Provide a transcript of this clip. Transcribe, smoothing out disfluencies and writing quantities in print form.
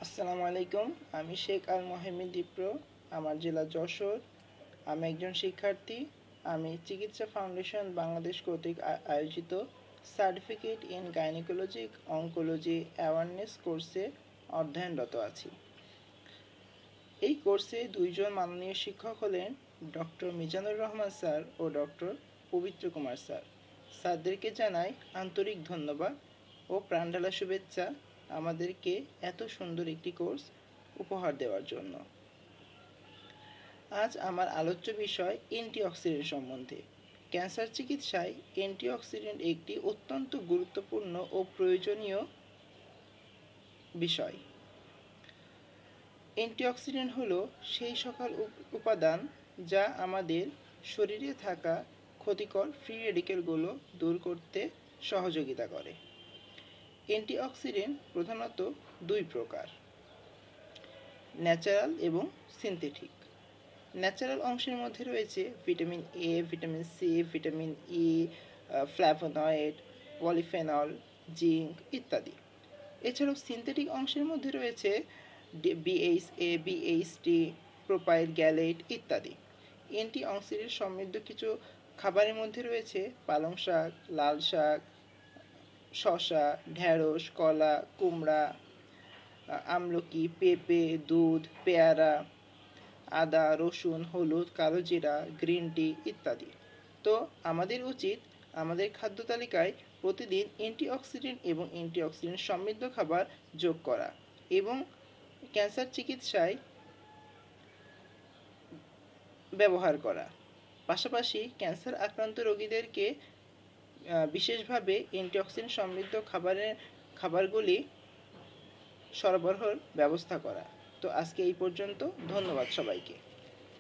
আসসালামু আলাইকুম। আমি শেখ আল মোহাম্মদ দীপ্র। আমার জেলা যশোর। আমি একজন শিক্ষার্থী। আমি চিকিৎসা ফাউন্ডেশন বাংলাদেশ কর্তৃক আয়োজিত certificate in gynaecology oncology awareness কোর্সে অধ্যয়নরত আছি। এই কোর্সে দুইজন মাননীয় শিক্ষক হলেন ডক্টর মিজানুর রহমান স্যার ও ডক্টর পবিত্র কুমার স্যার। স্যারদেরকে জানাই আন্তরিক ধন্যবাদ ও প্রাণঢালা শুভেচ্ছা আমাদেরকে এত সুন্দর একটি কোর্স উপহার দেওয়ার জন্য। আজ আমার আলোচ্য বিষয় অ্যান্টিঅক্সিডেন্ট সম্বন্ধে। ক্যান্সার চিকিৎসায় অ্যান্টিঅক্সিডেন্ট একটি অত্যন্ত গুরুত্বপূর্ণ ও প্রয়োজনীয় বিষয়। অ্যান্টিঅক্সিডেন্ট হলো সেই সকল উপাদান যা আমাদের শরীরে থাকা ক্ষতিকর ফ্রি রেডিকেলগুলো দূর করতে সহযোগিতা করে। অ্যান্টিঅক্সিডেন্ট প্রধানত দুই প্রকার: ন্যাচারাল এবং সিনথেটিক। ন্যাচারাল অংশের মধ্যে রয়েছে vitamin A, vitamin C, vitamin E, flavonoid, polyphenol, zinc ইত্যাদি। এছাড়াও সিনথেটিক অংশের মধ্যে রয়েছে বিএইচএ, বিএইচটি, প্রোপাইল গ্যালেট ইত্যাদি। অ্যান্টিঅক্সিডেন্ট সমৃদ্ধ কিছু খাবারের মধ্যে রয়েছে পালং শাক, লাল শাক, শসা, ঢেঁড়স, কলা, কুমড়া, আমলকি, পেঁপে, দুধ, পেয়ারা, আদা, রসুন, হলুদ, কালো জিরা, গ্রিন টি ইত্যাদি। তো আমাদের উচিত আমাদের খাদ্য তালিকায় প্রতিদিন অ্যান্টিঅক্সিডেন্ট এবং অ্যান্টিঅক্সিডেন্ট সমৃদ্ধ খাবার যোগ করা এবং ক্যান্সার চিকিৎসায় ব্যবহার করা। পাশাপাশি ক্যান্সার আক্রান্ত রোগীদেরকে বিশেষভাবে অ্যান্টিঅক্সিডেন্ট সমৃদ্ধ খাবারগুলি সরবরাহের ব্যবস্থা করা। তো আজকে এই পর্যন্ত। ধন্যবাদ সবাইকে।